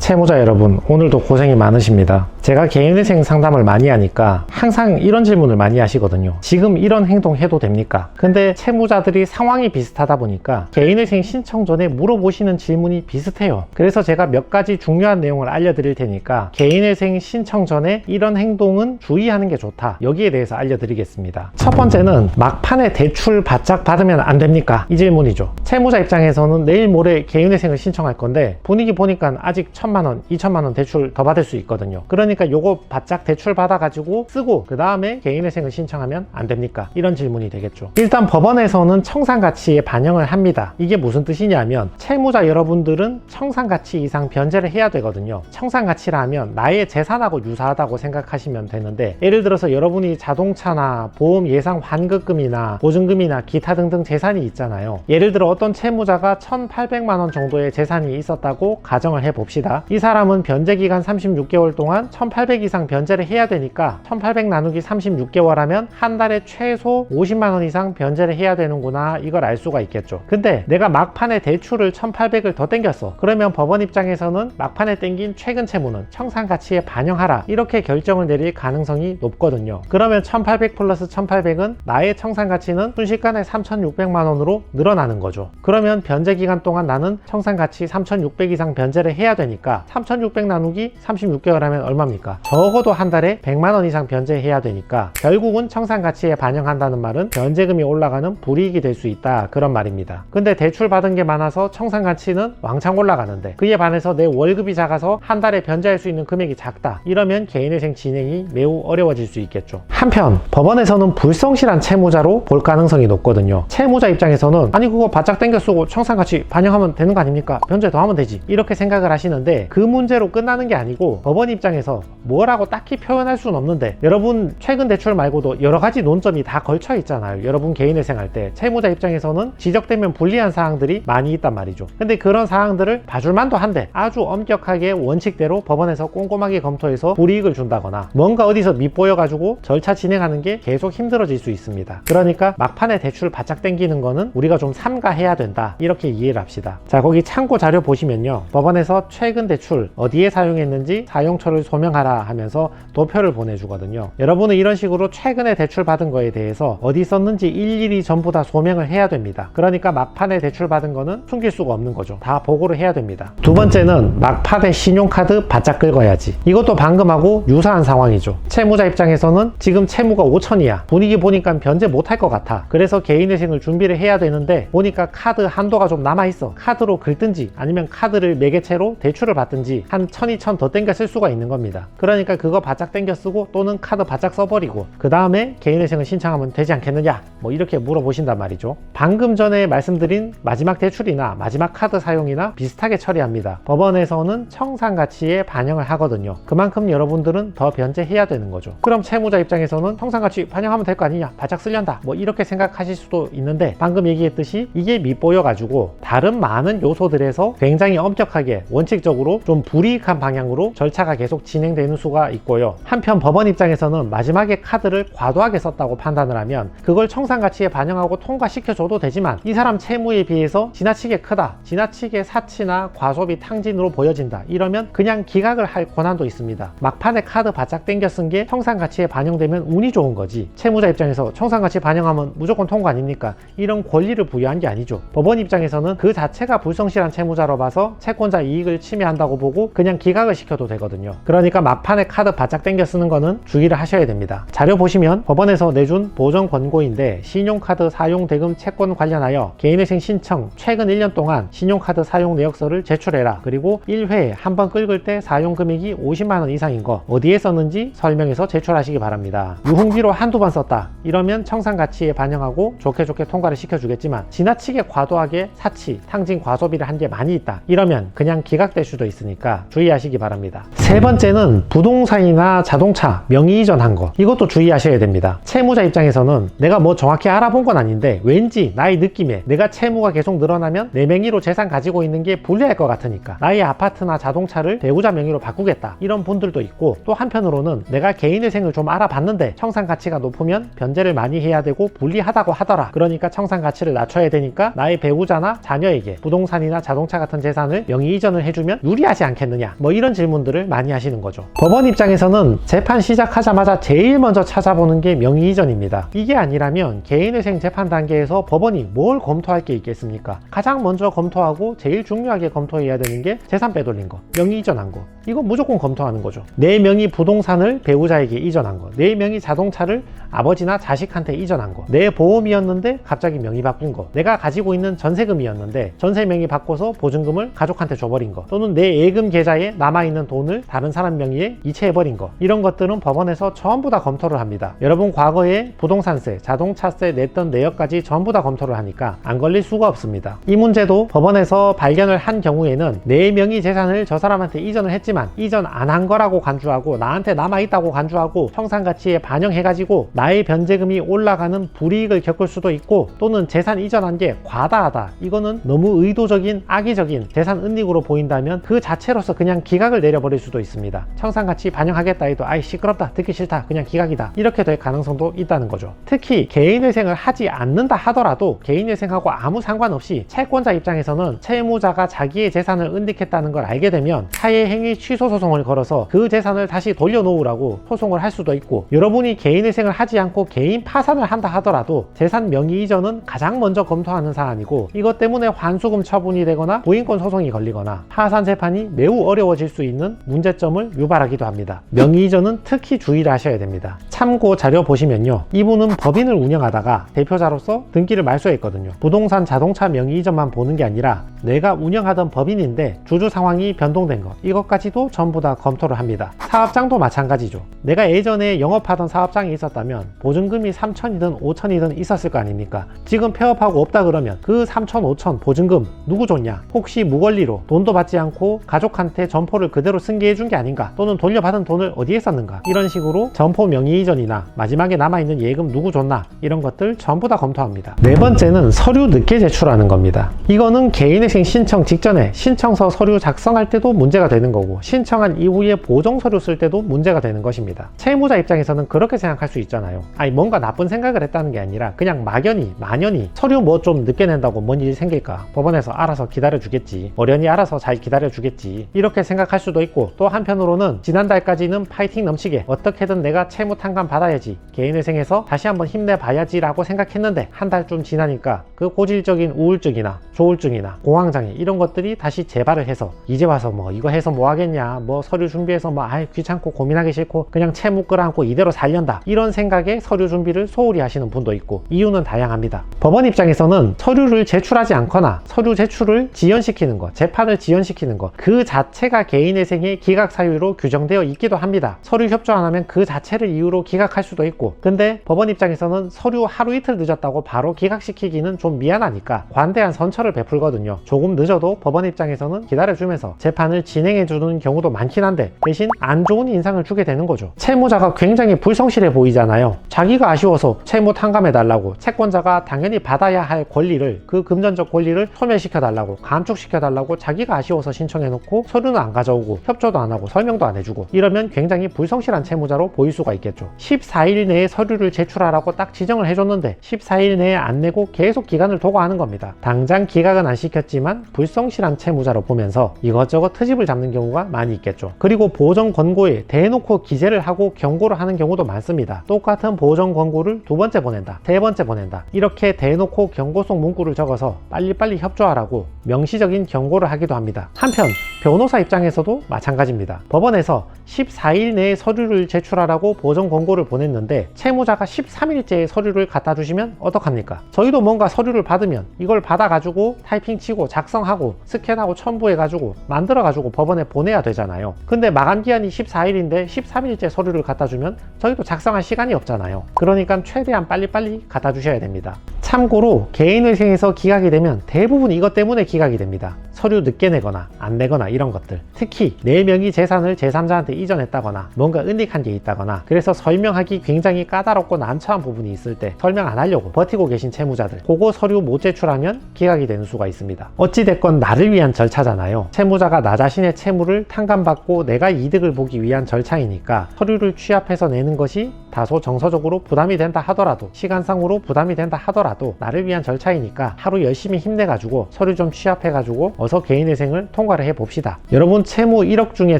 채무자 여러분, 오늘도 고생이 많으십니다. 제가 개인회생 상담을 많이 하니까 항상 이런 질문을 많이 하시거든요. 지금 이런 행동 해도 됩니까? 근데 채무자들이 상황이 비슷하다 보니까 개인회생 신청 전에 물어보시는 질문이 비슷해요. 그래서 제가 몇 가지 중요한 내용을 알려드릴 테니까 개인회생 신청 전에 이런 행동은 주의하는 게 좋다, 여기에 대해서 알려드리겠습니다. 첫 번째는 막판에 대출 바짝 받으면 안 됩니까? 이 질문이죠. 채무자 입장에서는 내일 모레 개인회생을 신청할 건데 분위기 보니까 아직 1,000만원, 2,000만원 대출 더 받을 수 있거든요. 그러니까 요거 바짝 대출 받아가지고 쓰고 그 다음에 개인회생을 신청하면 안 됩니까? 이런 질문이 되겠죠. 일단 법원에서는 청산가치에 반영을 합니다. 이게 무슨 뜻이냐면 채무자 여러분들은 청산가치 이상 변제를 해야 되거든요. 청산가치라 하면 나의 재산하고 유사하다고 생각하시면 되는데, 예를 들어서 여러분이 자동차나 보험 예상 환급금이나 보증금이나 기타 등등 재산이 있잖아요. 예를 들어 어떤 채무자가 1,800만원 정도의 재산이 있었다고 가정을 해봅시다. 이 사람은 변제기간 36개월 동안 1,800 이상 변제를 해야 되니까 1,800 나누기 36개월 하면 한 달에 최소 50만원 이상 변제를 해야 되는구나, 이걸 알 수가 있겠죠. 근데 내가 막판에 대출을 1,800을 더 땡겼어. 그러면 법원 입장에서는 막판에 땡긴 최근 채무는 청산가치에 반영하라, 이렇게 결정을 내릴 가능성이 높거든요. 그러면 1,800 플러스 1,800은 나의 청산가치는 순식간에 3,600만원으로 늘어나는 거죠. 그러면 변제기간 동안 나는 청산가치 3,600 이상 변제를 해야 되니까 3,600 나누기 36개월 하면 얼마입니까? 적어도 한 달에 100만원 이상 변제해야 되니까 결국은 청산가치에 반영한다는 말은 변제금이 올라가는 불이익이 될 수 있다, 그런 말입니다. 근데 대출 받은 게 많아서 청산가치는 왕창 올라가는데 그에 반해서 내 월급이 작아서 한 달에 변제할 수 있는 금액이 작다, 이러면 개인회생 진행이 매우 어려워질 수 있겠죠. 한편 법원에서는 불성실한 채무자로 볼 가능성이 높거든요. 채무자 입장에서는 아니 그거 바짝 땡겨 쓰고 청산가치 반영하면 되는 거 아닙니까? 변제 더 하면 되지, 이렇게 생각을 하시는데 그 문제로 끝나는 게 아니고 법원 입장에서 뭐라고 딱히 표현할 수는 없는데, 여러분 최근 대출 말고도 여러 가지 논점이 다 걸쳐 있잖아요. 여러분 개인회생 할 때 채무자 입장에서는 지적되면 불리한 사항들이 많이 있단 말이죠. 근데 그런 사항들을 봐줄만도 한데 아주 엄격하게 원칙대로 법원에서 꼼꼼하게 검토해서 불이익을 준다거나 뭔가 어디서 밉보여 가지고 절차 진행하는 게 계속 힘들어질 수 있습니다. 그러니까 막판에 대출 바짝 땡기는 거는 우리가 좀 삼가해야 된다, 이렇게 이해를 합시다. 자, 거기 참고 자료 보시면요, 법원에서 최근 대출 어디에 사용했는지 사용처를 소명하라 하면서 도표를 보내주거든요. 여러분은 이런 식으로 최근에 대출 받은 거에 대해서 어디 썼는지 일일이 전부 다 소명을 해야 됩니다. 그러니까 막판에 대출 받은 거는 숨길 수가 없는 거죠. 다 보고를 해야 됩니다. 두 번째는 막판에 신용카드 바짝 긁어야지. 이것도 방금하고 유사한 상황이죠. 채무자 입장에서는 지금 채무가 5천이야. 분위기 보니까 변제 못할 것 같아. 그래서 개인회생을 준비를 해야 되는데 보니까 카드 한도가 좀 남아있어. 카드로 긁든지 아니면 카드를 매개체로 대출을 받든지 한 1,000, 2,000 더 땡겨 쓸 수가 있는 겁니다. 그러니까 그거 바짝 땡겨 쓰고 또는 카드 바짝 써버리고 그 다음에 개인회생을 신청하면 되지 않겠느냐, 뭐 이렇게 물어보신단 말이죠. 방금 전에 말씀드린 마지막 대출이나 마지막 카드 사용이나 비슷하게 처리합니다. 법원에서는 청산가치에 반영을 하거든요. 그만큼 여러분들은 더 변제해야 되는 거죠. 그럼 채무자 입장에서는 청산가치 반영하면 될 거 아니냐, 바짝 쓸련다, 뭐 이렇게 생각하실 수도 있는데 방금 얘기했듯이 이게 밉보여 가지고 다른 많은 요소들에서 굉장히 엄격하게 원칙적으로 좀 불이익한 방향으로 절차가 계속 진행되는 수가 있고요. 한편 법원 입장에서는 마지막에 카드를 과도하게 썼다고 판단을 하면 그걸 청산가치에 반영하고 통과시켜줘도 되지만 이 사람 채무에 비해서 지나치게 크다, 지나치게 사치나 과소비 탕진으로 보여진다, 이러면 그냥 기각을 할 권한도 있습니다. 막판에 카드 바짝 땡겨 쓴 게 청산가치에 반영되면 운이 좋은 거지, 채무자 입장에서 청산가치 반영하면 무조건 통과 아닙니까? 이런 권리를 부여한 게 아니죠. 법원 입장에서는 그 자체가 불성실한 채무자로 봐서 채권자 이익을 침해한다고 보고 그냥 기각을 시켜도 되거든요. 그러니까 막판에 카드 바짝 땡겨 쓰는 거는 주의를 하셔야 됩니다. 자료 보시면 법원에서 내준 보정 권고인데 신용카드 사용 대금 채권 관련하여 개인회생 신청 최근 1년 동안 신용카드 사용 내역서를 제출해라. 그리고 1회에 한 번 긁을 때 사용 금액이 50만원 이상인 거 어디에 썼는지 설명해서 제출하시기 바랍니다. 유흥비로 한두 번 썼다, 이러면 청산가치에 반영하고 좋게 통과를 시켜주겠지만 지나치게 과도하게 사치, 탕진, 과소비를 한 게 많이 있다, 이러면 그냥 기각될 수도 있으니까 주의하시기 바랍니다. 세 번째는 번째는 부동산이나 자동차 명의 이전한 거, 이것도 주의하셔야 됩니다. 채무자 입장에서는 내가 뭐 정확히 알아본 건 아닌데 왠지 나의 느낌에 내가 채무가 계속 늘어나면 내 명의로 재산 가지고 있는 게 불리할 것 같으니까 나의 아파트나 자동차를 배우자 명의로 바꾸겠다, 이런 분들도 있고, 또 한편으로는 내가 개인회생을 좀 알아봤는데 청산 가치가 높으면 변제를 많이 해야 되고 불리하다고 하더라, 그러니까 청산 가치를 낮춰야 되니까 나의 배우자나 자녀에게 부동산이나 자동차 같은 재산을 명의 이전을 해주면 유리하지 않겠느냐, 뭐 이런 질문들을 많이 하시는 거죠. 법원 입장에서는 재판 시작하자마자 제일 먼저 찾아보는 게 명의 이전입니다. 이게 아니라면 개인회생 재판 단계에서 법원이 뭘 검토할 게 있겠습니까? 가장 먼저 검토하고 제일 중요하게 검토해야 되는 게 재산 빼돌린 거, 명의 이전한 거, 이거 무조건 검토하는 거죠. 내 명의 부동산을 배우자에게 이전한 거, 내 명의 자동차를 아버지나 자식한테 이전한 거, 내 보험이었는데 갑자기 명의 바꾼 거, 내가 가지고 있는 전세금이었는데 전세 명의 바꿔서 보증금을 가족한테 줘버린 거, 또는 내 예금 계좌에 남아있는 돈을 다른 사람 명의에 이체해버린 거, 이런 것들은 법원에서 전부 다 검토를 합니다. 여러분 과거에 부동산세, 자동차세 냈던 내역까지 전부 다 검토를 하니까 안 걸릴 수가 없습니다. 이 문제도 법원에서 발견을 한 경우에는 내 명의 재산을 저 사람한테 이전을 했지만 이전 안 한 거라고 간주하고 나한테 남아있다고 간주하고 청산가치에 반영해가지고 나의 변제금이 올라가는 불이익을 겪을 수도 있고, 또는 재산 이전한 게 과다하다, 이거는 너무 의도적인 악의적인 재산 은닉으로 보인다면 그 자체로서 그냥 기각을 내려버릴 수도 있습니다. 청산가치 반영하겠다 해도 아이 시끄럽다, 듣기 싫다, 그냥 기각이다, 이렇게 될 가능성도 있다는 거죠. 특히 개인회생을 하지 않는다 하더라도 개인회생하고 아무 상관없이 채권자 입장에서는 채무자가 자기의 재산을 은닉했다는 걸 알게 되면 사회행위 취소 소송을 걸어서 그 재산을 다시 돌려놓으라고 소송을 할 수도 있고, 여러분이 개인회생을 하지 않고 개인 파산을 한다 하더라도 재산 명의 이전은 가장 먼저 검토하는 사안이고, 이것 때문에 환수금 처분이 되거나 부인권 소송이 걸리거나 파산 재판이 매우 어려워질 수 있는 문제점을 유발하기도 합니다. 명의 이전은 특히 주의를 하셔야 됩니다. 참고 자료 보시면요, 이분은 법인을 운영하다가 대표자로서 등기를 말소했거든요. 부동산 자동차 명의 이전만 보는 게 아니라 내가 운영하던 법인인데 주주 상황이 변동된 것, 이것까지도 전부 다 검토를 합니다. 사업장도 마찬가지죠. 내가 예전에 영업하던 사업장이 있었다면 보증금이 3천이든 5천이든 있었을 거 아닙니까? 지금 폐업하고 없다 그러면 그 3천 5천 보증금 누구 줬냐? 혹시 무권리로 돈도 받지 않고 가족한테 점포를 그대로 승계해 준 게 아닌가? 또는 돌려받은 돈을 어디에 썼는가? 이런 식으로 점포 명의 이전이나 마지막에 남아있는 예금 누구 줬나? 이런 것들 전부 다 검토합니다. 네 번째는 서류 늦게 제출하는 겁니다. 이거는 개인회생 신청 직전에 신청서 서류 작성할 때도 문제가 되는 거고, 신청한 이후에 보정서류 쓸 때도 문제가 되는 것입니다. 채무자 입장에서는 그렇게 생각할 수 있잖아요. 아니 뭔가 나쁜 생각을 했다는 게 아니라 그냥 막연히 만연히 서류 뭐 좀 늦게 낸다고 뭔 일이 생길까, 법원에서 알아서 기다려 주겠지, 어련히 알아서 잘 기다려 주겠지, 이렇게 생각할 수도 있고, 또 한편으로는 지난달까지는 파이팅 넘치게 어떻게든 내가 채무 탕감 받아야지, 개인회생해서 다시 한번 힘내봐야지 라고 생각했는데 한 달쯤 지나니까 그 고질적인 우울증이나 조울증이나 공황장애 이런 것들이 다시 재발을 해서 이제 와서 뭐 이거 해서 뭐 하겠냐, 뭐 서류 준비해서 뭐 아이 귀찮고 고민하기 싫고 그냥 채무 끌어안고 이대로 살련다, 이런 생각에 서류 준비를 소홀히 하시는 분도 있고, 이유는 다양합니다. 법원 입장에서는 서류를 제출하지 않거나 서류 제출을 지연시키는 것, 재판을 지연시키는 것, 그 자체가 개인회생의 기각 사유로 규정되어 있기도 합니다. 서류 협조 안 하면 그 자체를 이유로 기각할 수도 있고, 근데 법원 입장에서는 서류 하루 이틀 늦었다고 바로 기각시키기는 좀 미안하니까 관대한 선처를 베풀거든요. 조금 늦어도 법원 입장에서는 기다려주면서 재판을 진행해주는 경우도 많긴 한데 대신 안 좋은 인상을 주게 되는 거죠. 채무자가 굉장히 불성실해 보이잖아요. 자기가 아쉬워서 채무 탕감해달라고, 채권자가 당연히 받아야 할 권리를, 그 금전적 권리를 소멸시켜달라고, 감축시켜달라고 자기가 아쉬워서 신청해놓고 서류는 안 가져오고 협조도 안 하고 설명도 안 해주고, 이러면 굉장히 불성실한 채무자로 보일 수가 있겠죠. 14일 내에 서류를 제출하라고 딱 지정을 해줬는데 14일 내에 안 내고 계속 기간을 두고 하는 겁니다. 당장 기각은 안 시켰지만 불성실한 채무자로 보면서 이것저것 트집을 잡는 경우가 많이 있겠죠. 그리고 보정 권고에 대놓고 기재를 하고 경고를 하는 경우도 많습니다. 똑같은 보정 권고를 두 번째 보낸다, 세 번째 보낸다, 이렇게 대놓고 경고성 문구를 적어서 빨리빨리 협조하라고 명시적인 경고를 하기도 합니다. 한편 변호사 입장에서도 마찬가지입니다. 법원에서 14일 내에 서류를 제출하라고 보정 권고를 보냈는데 채무자가 13일째에 서류를 갖다 주시면 어떡합니까? 저희도 뭔가 서류를 받으면 이걸 받아가지고 타이핑 치고 작성하고 스캔하고 첨부해가지고 만들어가지고 법원에 보내야 되잖아요. 근데 마감기한이 14일인데 13일째 서류를 갖다 주면 저희도 작성할 시간이 없잖아요. 그러니까 최대한 빨리빨리 갖다 주셔야 됩니다. 참고로 개인회생에서 기각이 되면 대부분 이것 때문에 기각이 됩니다. 서류 늦게 내거나 안 내거나 이런 것들, 특히 내 명의 재산을 제3자한테 이전했다거나 뭔가 은닉한 게 있다거나 그래서 설명하기 굉장히 까다롭고 난처한 부분이 있을 때 설명 안 하려고 버티고 계신 채무자들, 그거 서류 못 제출하면 기각이 되는 수가 있습니다. 어찌됐건 나를 위한 절차잖아요. 채무자가 나 자신의 채무를 탕감받고 내가 이득을 보기 위한 절차이니까 서류를 취합해서 내는 것이 다소 정서적으로 부담이 된다 하더라도, 시간상으로 부담이 된다 하더라도 나를 위한 절차이니까 하루 열심히 힘내가지고 서류 좀 취합해가지고 어서 개인회생을 통과를 해봅시다. 여러분 채무 1억 중에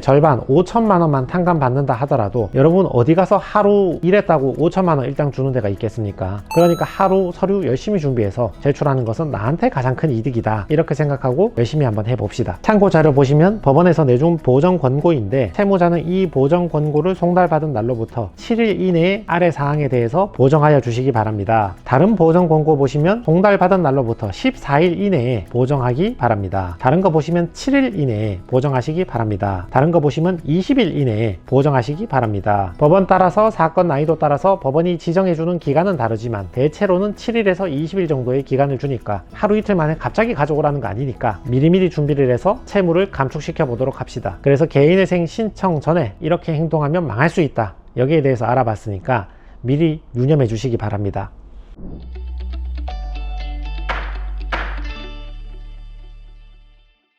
절반 5천만 원만 탕감받는다 하더라도 여러분 어디 가서 하루 일했다고 5천만 원 일당 주는 데가 있겠습니까? 그러니까 하루 서류 열심히 준비해서 제출하는 것은 나한테 가장 큰 이득이다, 이렇게 생각하고 열심히 한번 해봅시다. 참고 자료 보시면 법원에서 내준 보정 권고인데, 채무자는 이 보정 권고를 송달받은 날로부터 7일 이내에 아래 사항에 대해서 보정하여 주시기 바랍니다. 다른 보정 권고 보시면 송달받은 날로부터 14일 이내에 보정하기 바랍니다. 다른 거 보시면 7일 이내에 보정하시기 바랍니다. 다른 거 보시면 20일 이내에 보정하시기 바랍니다. 법원 따라서, 사건 난이도 따라서 법원이 지정해주는 기간은 다르지만 대체로는 7일에서 20일 정도의 기간을 주니까 하루 이틀 만에 갑자기 가져오라는 거 아니니까 미리미리 준비를 해서 채무를 감축시켜 보도록 합시다. 그래서 개인회생 신청 전에 이렇게 행동하면 망할 수 있다, 여기에 대해서 알아봤으니까 미리 유념해 주시기 바랍니다.